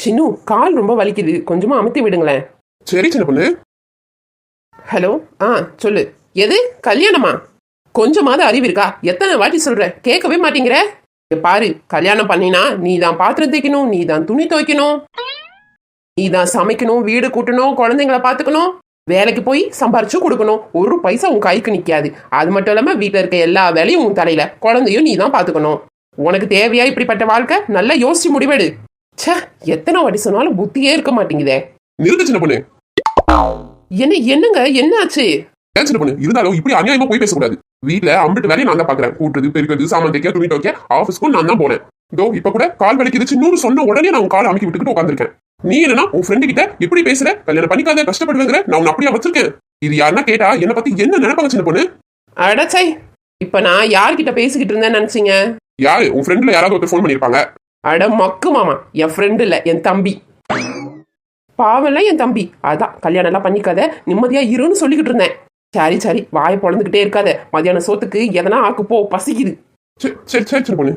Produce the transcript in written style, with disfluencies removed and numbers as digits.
சின்னு கால் ரொம்ப வலிக்குது, கொஞ்சமா அமுத்தி விடுங்களேன். சரி சின்ன பொண்ணு. ஹலோ, சொல்லு. எது கல்யாணமா? கொஞ்சமாவது அறிவு இருக்கா? எத்தனை வாட்டி சொல்ற, கேட்கவே மாட்டேங்கிற. பாரு, கல்யாணம் பண்ணினா நீ தான் பாத்திரம் தேய்க்கணும், நீ தான் துணி துவைக்கணும், நீ தான் சமைக்கணும், வீடு கூட்டணும், குழந்தைங்களை பாத்துக்கணும், வேலைக்கு போய் சம்பாரிச்சு கொடுக்கணும். ஒரு பைசா உன் கைக்கு நிக்காது. அது மட்டும் இல்லாம வீட்டுல இருக்க எல்லா வேலையும் உன் தலையில, குழந்தையும் நீ தான் பாத்துக்கணும். உனக்கு தேவையா இப்படிப்பட்ட வாழ்க்கை? நல்லா யோசிச்சு முடிவெடு. ச்சே, எத்தனை வாட்டி சொன்னாலும் புத்தியே இருக்க மாட்டேங்குதே. நிறுத்து சின்ன பொண்ணு. என்னங்க என்ன ஆச்சு? சின்ன பொண்ணு, இருந்தாலும் இப்படி அநியாயமா போய் பேசக்கூடாது. வீட்டுல அம்பிட்டு வேலையை நான் தான் பாக்குறேன். கூட்டுறது, பெருக்கிறது, சாமான் தைக்க, துணி துவைக்க, ஆபீஸ்க்கும் நான் தான் போனேன். இதோ இப்ப கூட கால் வலிக்குது சின்னூறு சொன்ன உடனே நான் கால் அமைக்கி விட்டுக்கிட்டு உட்காந்துருக்கேன். நீ என்னன்னா உன் ஃப்ரெண்டு கிட்ட எப்படி பேசுற, கல்யாணம் பண்ணிக்காத, கஷ்டப்படுவேங்கிற. நான் உன்னை அப்படியே வச்சிருக்கேன். இது யாருன்னா கேட்டா என்ன பத்தி என்ன நினைப்பாங்க சின்ன பொண்ணு? அடச்சை, இப்ப நான் யார்கிட்ட பேசிக்கிட்டு இருந்தேன்னு நினைச்சீங்க? யாரு? உன் ஃப்ரெண்ட்ல யாராவது ஒருத்தர் ஃபோன் பண்ணிருப்பாங்க. அட மக்கு மாமா, என் ஃப்ரெண்டு இல்ல, என் தம்பி. பாவம்ல என் தம்பி. அதான் கல்யாணம் எல்லாம் பண்ணிக்காத, நிம்மதியா இருன்னு சொல்லிக்கிட்டு இருந்தேன். சரி சரி, வாயை பொழந்துகிட்டே இருக்காத. மத்தியான சோத்துக்கு எதனா ஆக்கு போ, பசிக்குது. சரி சரி சரி சின்ன பொண்ணு.